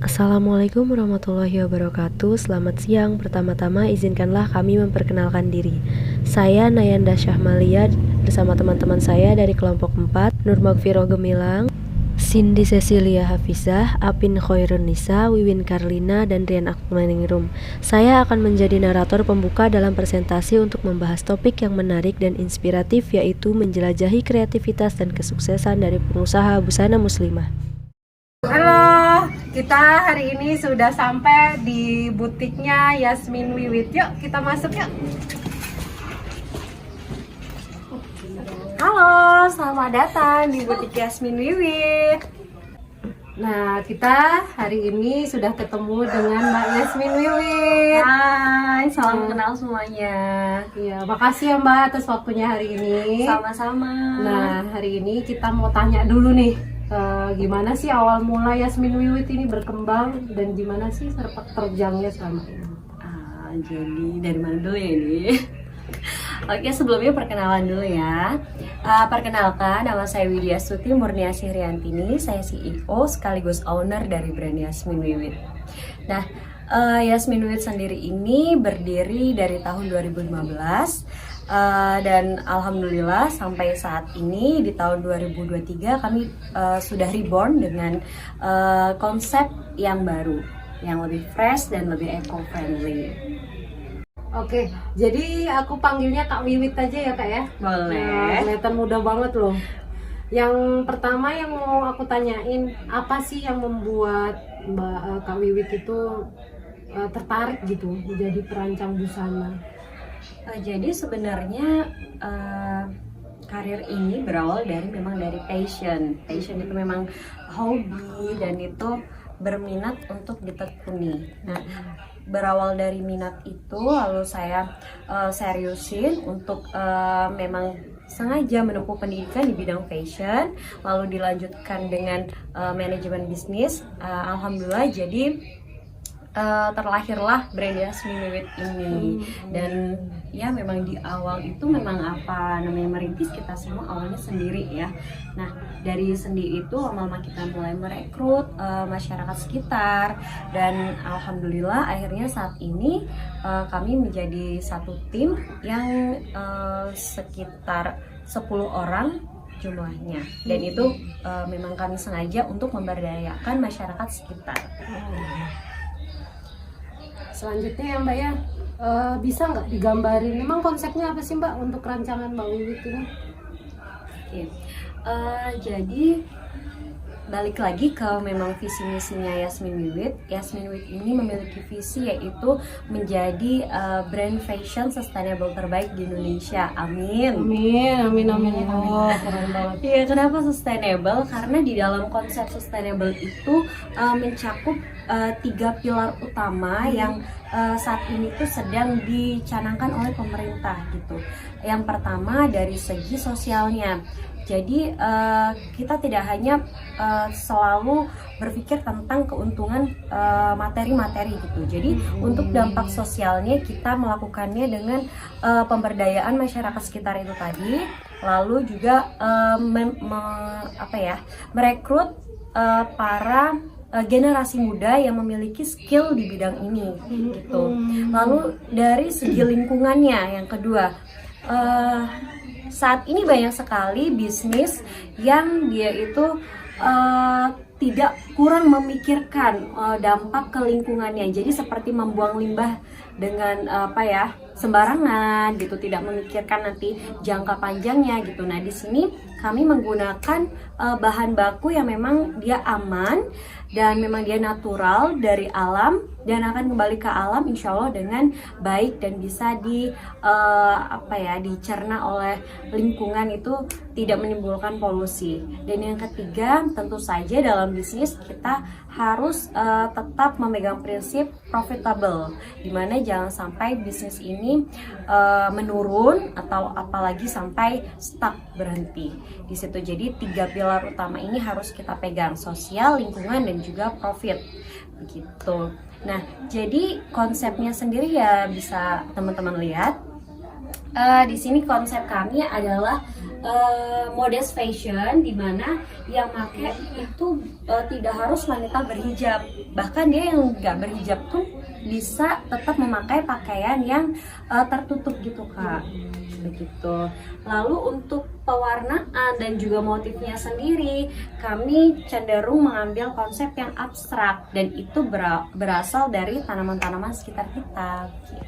Assalamualaikum warahmatullahi wabarakatuh. Selamat siang. Pertama-tama izinkanlah kami memperkenalkan diri. Saya Nayanda Syahmalia bersama teman-teman saya dari kelompok 4, Nur Magfiroh Gemilang, Cindy Cecilia Hafizah, Apin Khairun Nisa, Wiwin Karlina, dan Rian Akmaningrum. Saya akan menjadi narator pembuka dalam presentasi untuk membahas topik yang menarik dan inspiratif, yaitu menjelajahi kreativitas dan kesuksesan dari pengusaha busana muslimah. Halo, kita hari ini sudah sampai di butiknya Yasmin Wiwit. Yuk, kita masuk yuk. Halo, selamat datang di butik Yasmin Wiwit. Nah, kita hari ini sudah ketemu dengan Mbak Yasmin Wiwit. Hai, salam kenal semuanya. Iya, makasih ya Mbak atas waktunya hari ini. Sama-sama. Nah, hari ini kita mau tanya dulu nih, gimana sih awal mula Yasmin Wiwit ini berkembang dan gimana sih sepak terjangnya selama ini? Jadi dari mana dulu ya ini? Oke, sebelumnya perkenalan dulu ya. Perkenalkan, nama saya Widya Stuti Murniasih Riantini. Saya CEO sekaligus owner dari brand Yasmin Wiwit. Nah, Yasmin Wiwit sendiri ini berdiri dari tahun 2015. Dan alhamdulillah sampai saat ini di tahun 2023 kami sudah reborn dengan konsep yang baru, yang lebih fresh dan lebih eco-friendly. Oke, jadi aku panggilnya Kak Wiwit aja ya Kak ya? Boleh. Nah, kelihatan muda banget loh. Yang pertama yang mau aku tanyain, apa sih yang membuat Kak Wiwit itu tertarik gitu menjadi perancang busana? Jadi sebenarnya karir ini berawal memang dari passion. Passion itu memang hobi dan itu berminat untuk ditekuni. Nah, berawal dari minat itu lalu saya seriusin untuk memang sengaja menempuh pendidikan di bidang fashion, lalu dilanjutkan dengan manajemen bisnis. Alhamdulillah jadi terlahirlah brand Yasmin Wiwit ini. Dan ya memang di awal itu memang apa namanya merintis kita semua awalnya sendiri ya. Nah, dari sendiri itu lama-lama kita mulai merekrut masyarakat sekitar, dan alhamdulillah akhirnya saat ini kami menjadi satu tim yang sekitar 10 orang jumlahnya, dan itu memang kami sengaja untuk memberdayakan masyarakat sekitar. Selanjutnya ya Mbak ya, bisa nggak digambarin memang konsepnya apa sih Mbak untuk rancangan Mbak Wiwit ini? Oke. Jadi balik lagi ke memang visi misinya Yasmin Wiwit. Yasmin Wiwit ini memiliki visi yaitu menjadi brand fashion sustainable terbaik di Indonesia. Amin. Amin. Oh, keren banget. Iya, kenapa sustainable? Karena di dalam konsep sustainable itu mencakup 3 pilar utama yang saat ini tuh sedang dicanangkan oleh pemerintah gitu. Yang pertama dari segi sosialnya. Jadi kita tidak hanya selalu berpikir tentang keuntungan materi-materi gitu. Jadi untuk dampak sosialnya kita melakukannya dengan pemberdayaan masyarakat sekitar itu tadi. Lalu juga merekrut para generasi muda yang memiliki skill di bidang ini gitu. Lalu dari segi lingkungannya yang kedua, saat ini banyak sekali bisnis yang dia itu tidak kurang memikirkan dampak ke lingkungannya. Jadi seperti membuang limbah dengan sembarangan gitu, tidak memikirkan nanti jangka panjangnya gitu. Nah, di sini kami menggunakan bahan baku yang memang dia aman dan memang dia natural dari alam dan akan kembali ke alam insya Allah dengan baik dan bisa dicerna oleh lingkungan, itu tidak menimbulkan polusi. Dan yang ketiga, tentu saja dalam bisnis kita harus tetap memegang prinsip profitable, dimana jangan sampai bisnis ini menurun atau apalagi sampai stuck, berhenti di situ. Jadi 3 pilar utama ini harus kita pegang, sosial, lingkungan, dan juga profit begitu. Nah, jadi konsepnya sendiri ya bisa teman-teman lihat. Di sini konsep kami adalah modest fashion, dimana yang pakai itu tidak harus wanita berhijab, bahkan dia yang nggak berhijab tuh bisa tetap memakai pakaian yang tertutup gitu Kak, begitu. Lalu untuk pewarnaan dan juga motifnya sendiri, kami cenderung mengambil konsep yang abstrak dan itu berasal dari tanaman-tanaman sekitar kita gitu.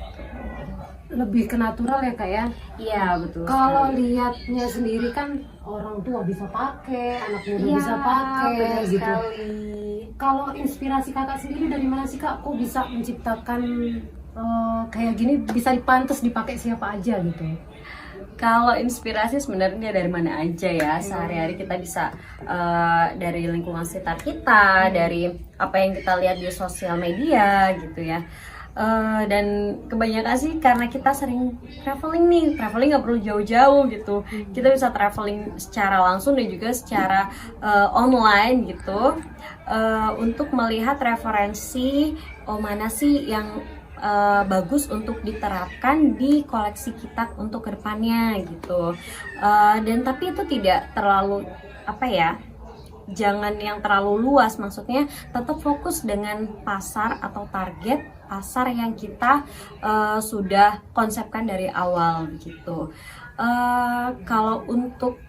Lebih ke natural ya Kak ya. Iya betul. Kalau sekali. lihatnya sendiri kan orang tua bisa pakai, anak muda Iya, bisa pakai benar gitu. sekali. Kalau inspirasi kakak sendiri dari mana sih Kak? Kok bisa menciptakan kayak gini, bisa dipantas dipakai siapa aja gitu? Kalau inspirasi sebenarnya dari mana aja ya, sehari-hari kita bisa dari lingkungan sekitar kita, dari apa yang kita lihat di sosial media gitu ya. Dan kebanyakan sih karena kita sering traveling nggak perlu jauh-jauh gitu, kita bisa traveling secara langsung dan juga secara online gitu, untuk melihat referensi mana sih yang bagus untuk diterapkan di koleksi kita untuk kedepannya gitu. Dan tapi itu tidak terlalu apa ya, jangan yang terlalu luas, maksudnya tetap fokus dengan pasar atau target pasar yang kita sudah konsepkan dari awal gitu. Kalau untuk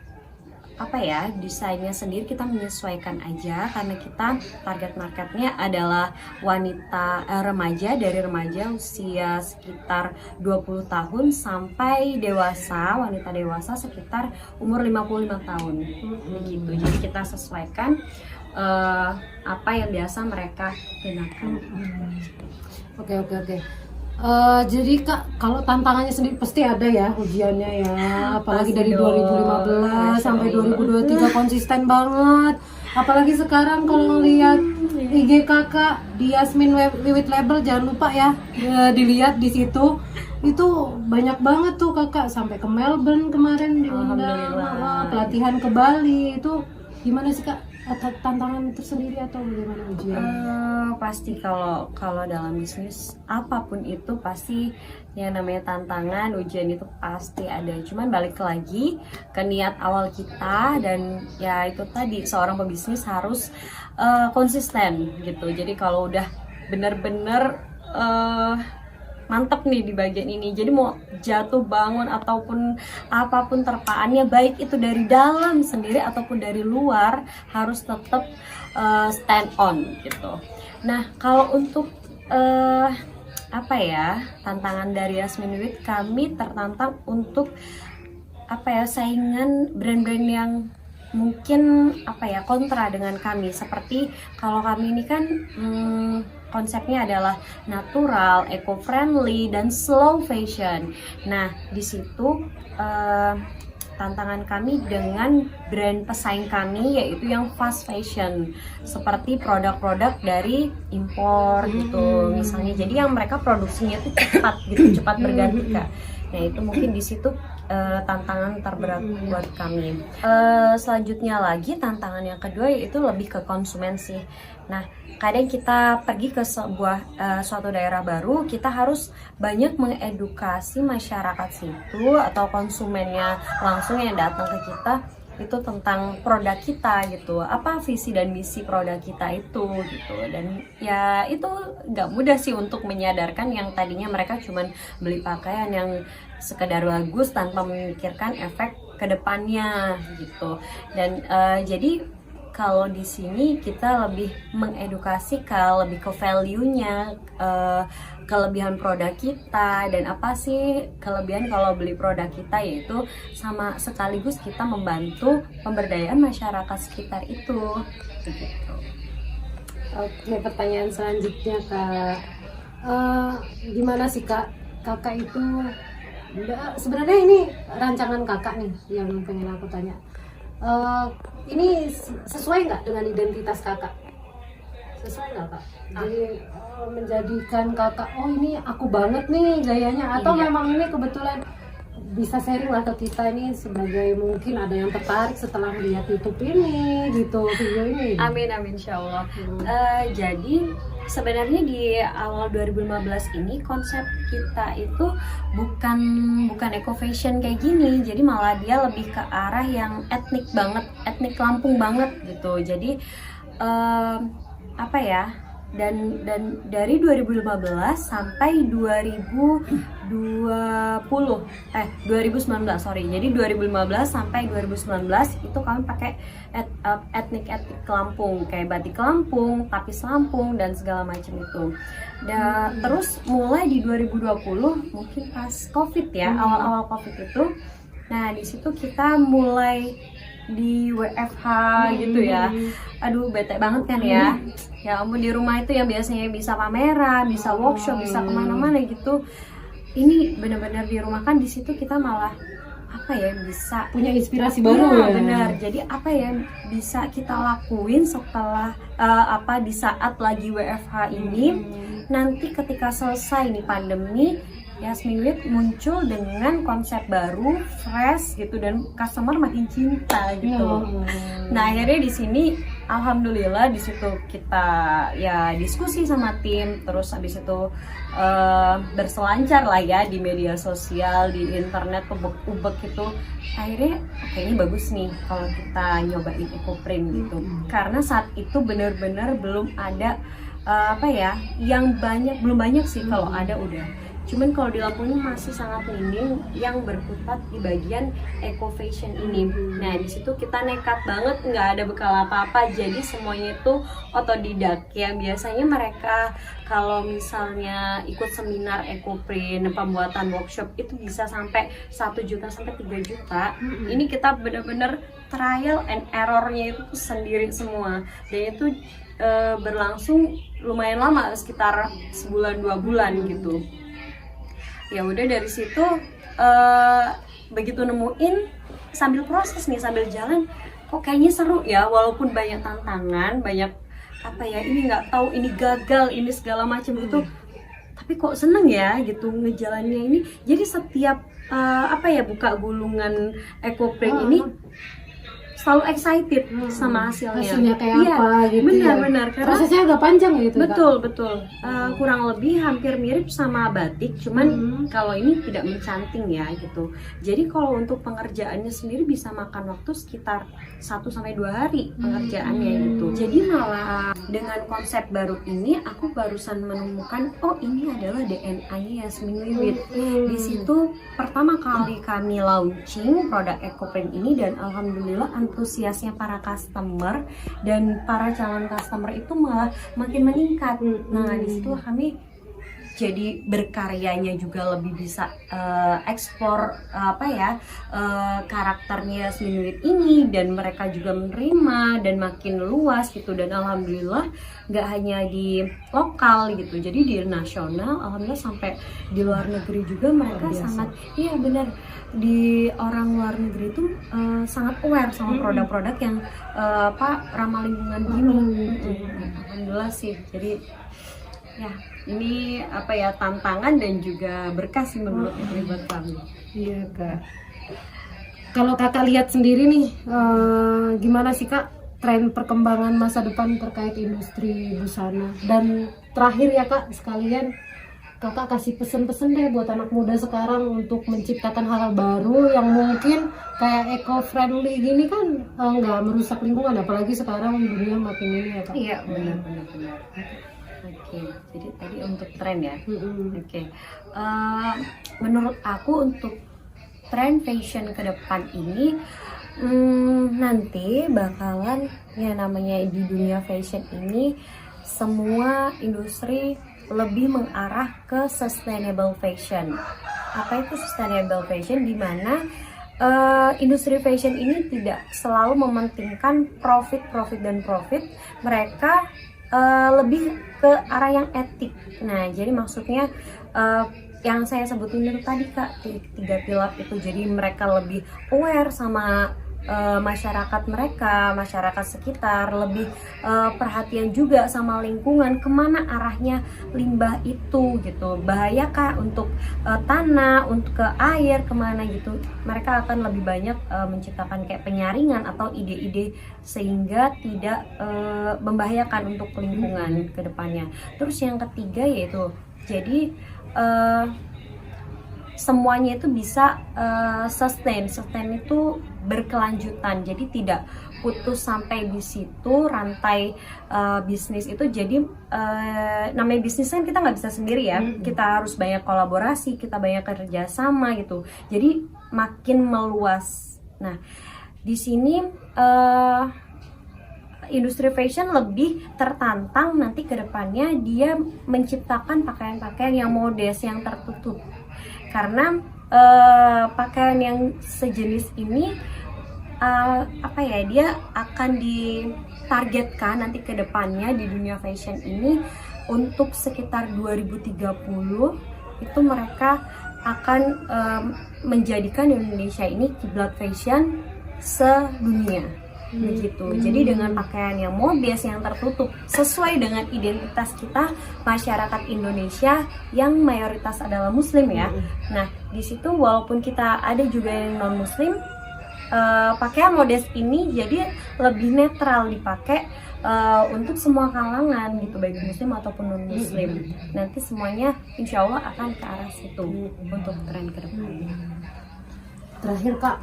apa ya, desainnya sendiri kita menyesuaikan aja karena kita target marketnya adalah wanita remaja, dari remaja usia sekitar 20 tahun sampai dewasa, wanita dewasa sekitar umur 55 tahun begitu. Jadi kita sesuaikan apa yang biasa mereka gunakan. Oke. Jadi Kak, kalau tantangannya sendiri pasti ada ya ujiannya ya, apalagi Pasti dari dong. 2015 sampai 2023 konsisten banget. Apalagi sekarang kalau ngelihat IG Kakak di Yasmin Wiwit Label, jangan lupa ya dilihat di situ. Itu banyak banget tuh Kakak, sampai ke Melbourne kemarin diundang, Alhamdulillah. pelatihan ke Bali. Itu gimana sih Kak? Atau tantangan tersendiri atau bagaimana ujian? Pasti kalau dalam bisnis apapun itu pasti yang namanya tantangan, ujian itu pasti ada. Cuman balik lagi ke niat awal kita, dan ya itu tadi, seorang pebisnis harus konsisten gitu. Jadi kalau udah bener-bener mantep nih di bagian ini, jadi mau jatuh bangun ataupun apapun terpaannya, baik itu dari dalam sendiri ataupun dari luar, harus tetap stand on gitu. Nah kalau untuk apa ya, tantangan dari Yasmin Wiwit, kami tertantang untuk apa ya, saingan brand-brand yang mungkin apa ya, kontra dengan kami. Seperti kalau kami ini kan konsepnya adalah natural, eco-friendly, dan slow fashion. Nah, di situ tantangan kami dengan brand pesaing kami yaitu yang fast fashion, seperti produk-produk dari impor gitu misalnya. Jadi yang mereka produksinya itu cepat gitu, cepat berganti Kak. Nah, itu mungkin di situ tantangan terberat buat kami. Selanjutnya lagi, tantangan yang kedua yaitu lebih ke konsumen sih. Nah, kadang kita pergi ke suatu daerah baru, kita harus banyak mengedukasi masyarakat situ atau konsumennya langsung yang datang ke kita itu tentang produk kita gitu, apa visi dan misi produk kita itu gitu. Dan ya itu nggak mudah sih untuk menyadarkan yang tadinya mereka cuman beli pakaian yang sekedar bagus tanpa memikirkan efek kedepannya gitu. Dan jadi kalau di sini kita lebih mengedukasi lebih ke value-nya, kelebihan produk kita, dan apa sih kelebihan kalau beli produk kita, yaitu sama sekaligus kita membantu pemberdayaan masyarakat sekitar itu. Gitu. Oke, pertanyaan selanjutnya Kak, gimana sih Kak, Kakak itu sebenarnya ini rancangan Kakak nih yang pengen aku tanya. Ini sesuai nggak dengan identitas Kakak? Sesuai nggak Kak? Jadi menjadikan Kakak, oh ini aku banget nih gayanya, atau Iya. memang ini kebetulan bisa sharing lah ke kita nih, sebagai mungkin ada yang tertarik setelah lihat YouTube ini gitu, video ini. Amin insyaallah. Jadi sebenarnya di awal 2015 ini konsep kita itu bukan eco fashion kayak gini, jadi malah dia lebih ke arah yang etnik banget, etnik Lampung banget gitu. Jadi apa ya, dan dari 2015 sampai 2019 sorry, jadi 2015 sampai 2019 itu kami pakai etnik Lampung, kayak batik Lampung, tapis Lampung dan segala macam itu. Dan terus mulai di 2020 mungkin pas COVID ya, awal-awal COVID itu, nah di situ kita mulai di WFH gitu ya. Aduh bete banget kan ya. Ya ampun, di rumah itu yang biasanya bisa pameran, bisa workshop, bisa kemana-mana gitu. Ini benar-benar di rumah kan, di situ kita malah apa ya, bisa Punya inspirasi baru ya. Benar. Jadi apa ya bisa kita lakuin setelah di saat lagi WFH ini. Nanti ketika selesai nih pandemi, Yasmin Week muncul dengan konsep baru, fresh gitu, dan customer makin cinta gitu. Nah akhirnya di sini, alhamdulillah di situ kita ya diskusi sama tim, terus habis itu berselancar lah ya di media sosial, di internet, ubek itu. Akhirnya kayaknya bagus nih kalau kita nyobain EcoPrint gitu. Karena saat itu benar-benar belum ada yang belum banyak sih, kalau ada udah. Cuman kalau di Lampung ini masih sangat minim yang berkutat di bagian eco fashion ini. Nah di situ kita nekat banget, nggak ada bekal apa-apa, jadi semuanya itu otodidak. Yang biasanya mereka kalau misalnya ikut seminar EcoPrint, pembuatan workshop itu bisa sampai 1 juta sampai 3 juta. Ini kita benar-benar trial and errornya itu sendiri semua, dan itu berlangsung lumayan lama, sekitar sebulan 2 bulan gitu. Ya udah dari situ begitu nemuin, sambil proses nih, sambil jalan, kok kayaknya seru ya, walaupun banyak tantangan, banyak ini nggak tahu, ini gagal, ini segala macam gitu, tapi kok seneng ya gitu ngejalannya ini. Jadi setiap buka gulungan EcoPrint ini selalu excited sama hasilnya kayak apa gitu. Benar karena prosesnya agak panjang gitu. Betul. Kurang lebih hampir mirip sama batik, cuman kalau ini tidak mencanting ya gitu. Jadi kalau untuk pengerjaannya sendiri bisa makan waktu sekitar 1-2 hari pengerjaannya gitu. Jadi malah dengan konsep baru ini aku barusan menemukan, oh ini adalah DNA-nya Yasmin Wiwit. Di situ pertama kali kami launching produk EcoPrint ini, dan alhamdulillah antusiasnya para customer dan para calon customer itu malah makin meningkat. Nah di situ kami jadi berkaryanya juga lebih bisa eksplor karakternya Yasmin Wiwit ini, dan mereka juga menerima dan makin luas gitu. Dan alhamdulillah nggak hanya di lokal gitu, jadi di nasional, alhamdulillah sampai di luar negeri juga mereka sangat, iya benar, di orang luar negeri itu sangat aware sama produk-produk yang ramah lingkungan gini. Alhamdulillah sih. Jadi ya ini tantangan dan juga berkah sih menurut buat kami. Iya Kak. Kalau Kakak lihat sendiri nih, gimana sih Kak tren perkembangan masa depan terkait industri busana? Dan terakhir ya Kak, sekalian Kakak kasih pesen-pesen deh buat anak muda sekarang untuk menciptakan hal baru yang mungkin kayak eco-friendly gini kan, nggak merusak lingkungan, apalagi sekarang dunia makin ini ya Kak. Iya benar. Oke, jadi tadi untuk tren ya. Oke. Menurut aku untuk tren fashion ke depan ini nanti bakalan, ya namanya di dunia fashion ini semua industri lebih mengarah ke sustainable fashion. Apa itu sustainable fashion? Dimana industri fashion ini tidak selalu mementingkan profit. Mereka lebih ke arah yang etik. Nah, jadi maksudnya yang saya sebutin itu tadi Kak, 3 pilar itu. Jadi mereka lebih aware sama masyarakat mereka, masyarakat sekitar, lebih perhatian juga sama lingkungan, kemana arahnya limbah itu gitu, bahayakah untuk tanah, untuk ke air, kemana gitu. Mereka akan lebih banyak menciptakan kayak penyaringan atau ide-ide sehingga tidak membahayakan untuk lingkungan ke depannya. Terus yang ketiga yaitu jadi semuanya itu bisa sustain itu berkelanjutan, jadi tidak putus sampai di situ rantai bisnis itu. Jadi namanya bisnis kan kita nggak bisa sendiri ya, kita harus banyak kolaborasi, kita banyak kerja sama gitu, jadi makin meluas. Nah di sini industri fashion lebih tertantang nanti ke depannya, dia menciptakan pakaian-pakaian yang modest, yang tertutup. Karena pakaian yang sejenis ini dia akan ditargetkan nanti ke depannya di dunia fashion ini untuk sekitar 2030 itu mereka akan menjadikan Indonesia ini kiblat fashion sedunia. Begitu. Jadi dengan pakaian yang modest, yang tertutup, sesuai dengan identitas kita masyarakat Indonesia yang mayoritas adalah Muslim ya. Nah di situ walaupun kita ada juga yang non Muslim, pakaian modest ini jadi lebih netral dipakai untuk semua kalangan gitu, baik Muslim ataupun non Muslim. Nanti semuanya insya Allah akan ke arah situ untuk tren ke depannya. Terakhir Kak,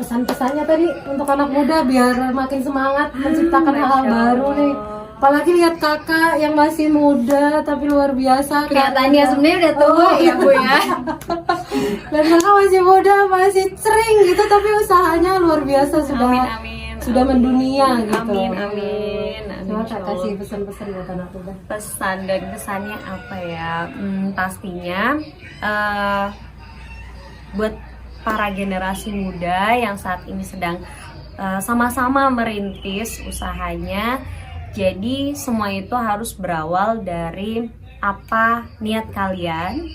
pesan-pesannya tadi untuk anak muda biar makin semangat menciptakan hal-hal baru nih. Apalagi lihat kakak yang masih muda tapi luar biasa. Kelihatannya sebenarnya udah tua ya Bu ya. Dan kakak masih muda, masih sering gitu, tapi usahanya luar biasa, sudah mendunia gitu. Amin. Coba Kak kasih pesan-pesan buat anak muda. Pesan dan kesannya apa ya? Pastinya buat para generasi muda yang saat ini sedang sama-sama merintis usahanya. Jadi semua itu harus berawal dari apa niat kalian,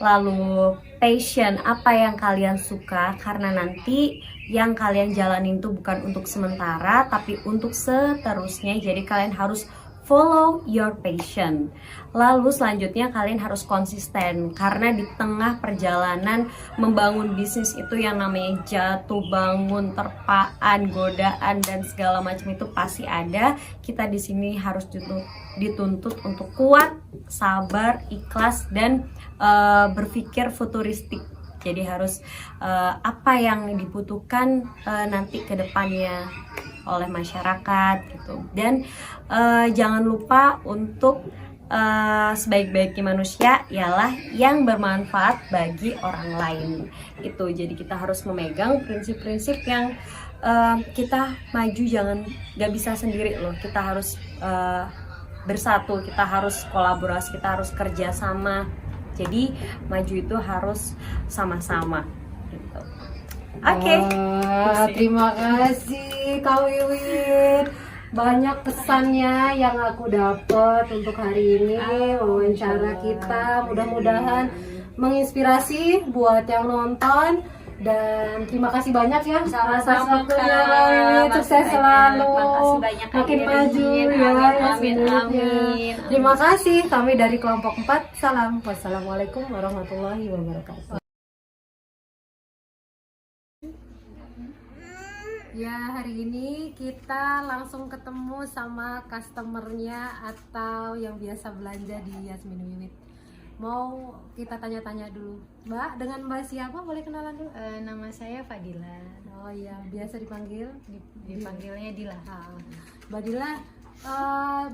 lalu passion, apa yang kalian suka, karena nanti yang kalian jalanin itu bukan untuk sementara tapi untuk seterusnya. Jadi kalian harus follow your passion. Lalu selanjutnya kalian harus konsisten, karena di tengah perjalanan membangun bisnis itu yang namanya jatuh bangun, terpaan, godaan dan segala macam itu pasti ada. Kita di sini harus dituntut untuk kuat, sabar, ikhlas dan berpikir futuristik. Jadi harus apa yang dibutuhkan nanti ke depannya oleh masyarakat gitu. Dan jangan lupa untuk sebaik-baiknya manusia ialah yang bermanfaat bagi orang lain. Itu jadi kita harus memegang prinsip-prinsip yang kita maju nggak bisa sendiri loh. Kita harus bersatu, kita harus kolaborasi, kita harus kerja sama. Jadi maju itu harus sama-sama gitu. Oke. Terima kasih Kak Wiwit. Banyak pesannya yang aku dapat untuk hari ini wawancara kita. Mudah-mudahan menginspirasi buat yang nonton. Dan terima kasih banyak ya atas waktunya Kak Wiwit. Sukses selalu. Makasih banyak, makin maju ya. Amin. Terima kasih. Kami dari kelompok 4. Salam. Wassalamualaikum warahmatullahi wabarakatuh. Ya, hari ini kita langsung ketemu sama customernya atau yang biasa belanja di Yasmin Wiwit. Mau kita tanya-tanya dulu. Mbak, dengan Mbak siapa? Boleh kenalan dulu? Nama saya Fadila. Oh iya, biasa dipanggil? Dipanggilnya Dila. Mbak Dila,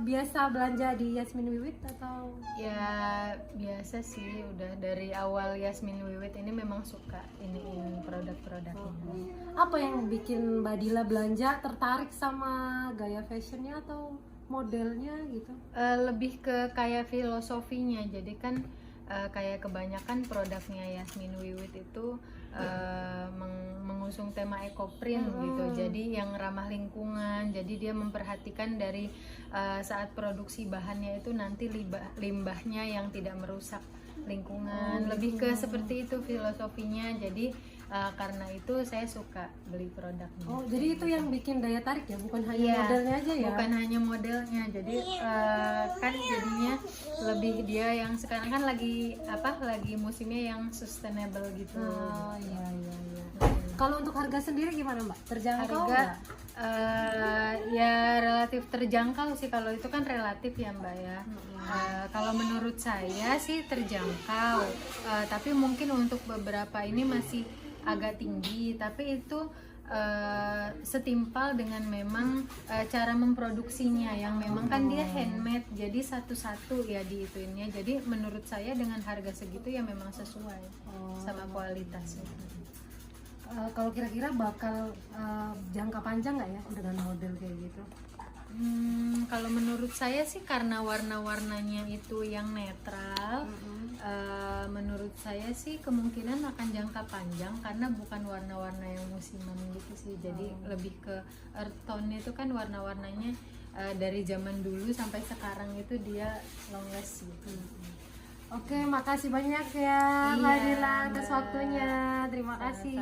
biasa belanja di Yasmin Wiwit atau? Ya biasa sih, udah dari awal Yasmin Wiwit ini memang suka iniin produk-produknya. Apa yang bikin Mbak Dila belanja, tertarik sama gaya fashionnya atau modelnya gitu? Lebih ke kayak filosofinya, jadi kan kayak kebanyakan produknya Yasmin Wiwit itu mengusung tema eco-print gitu, jadi yang ramah lingkungan. Jadi dia memperhatikan dari saat produksi bahannya itu nanti limbahnya yang tidak merusak lingkungan. Lebih ke seperti itu filosofinya. Jadi Karena itu saya suka beli produknya. Oh, jadi itu yang bikin daya tarik ya, bukan hanya Iya, modelnya aja ya? bukan hanya modelnya, jadi kan jadinya lebih dia yang sekarang kan lagi musimnya yang sustainable gitu. Oh iya iya iya. Kalau untuk harga sendiri gimana Mbak? Terjangkau Harga nggak? ya relatif terjangkau sih, kalau itu kan relatif ya Mbak ya. Kalau menurut saya sih terjangkau, tapi mungkin untuk beberapa ini masih agak tinggi, tapi itu setimpal dengan memang cara memproduksinya yang memang kan dia handmade, jadi satu-satu ya diituinnya. Jadi menurut saya dengan harga segitu ya memang sesuai sama kualitasnya. Kalau kira-kira bakal jangka panjang nggak ya dengan model kayak gitu? Kalau menurut saya sih karena warna-warnanya itu yang netral, menurut saya sih kemungkinan akan jangka panjang karena bukan warna-warna yang musiman gitu sih. Jadi lebih ke earth tone itu kan warna-warnanya dari zaman dulu sampai sekarang itu dia long last gitu. Oke, makasih banyak ya Mbak Dila atas waktunya. Terima kasih.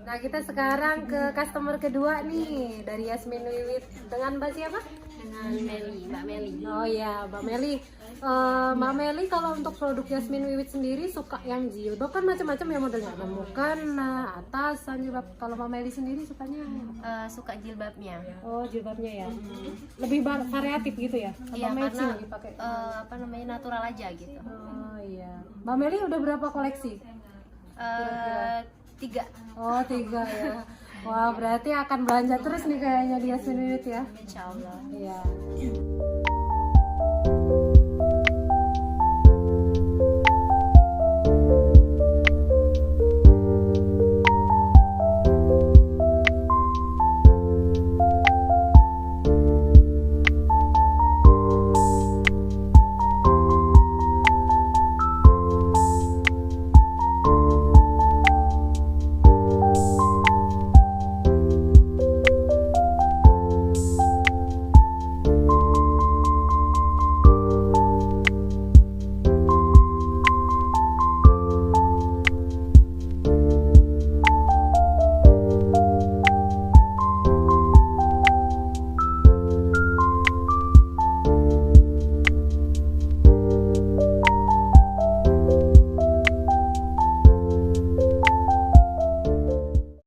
Nah, kita sekarang ke customer kedua nih dari Yasmin Wiwit dengan Mbak siapa? Dengan Mbak Meli. Oh ya, Mbak Meli. Mbak Meli, kalau untuk produk Yasmin Wiwit sendiri suka yang jilbab kan macam-macam ya modelnya, ada mukena, atasan jilbab. Kalau Mbak Meli sendiri sukanya? Suka jilbabnya. Oh, jilbabnya ya. Lebih variatif gitu ya? Iya, Apa matching karena yang dipakai? natural aja gitu. Oh iya. Mbak Meli udah berapa koleksi? 3. Oh 3 ya. Wah, berarti akan belanja terus nih kayaknya di Yasmin Wiwit ya. Insya Allah. Iya.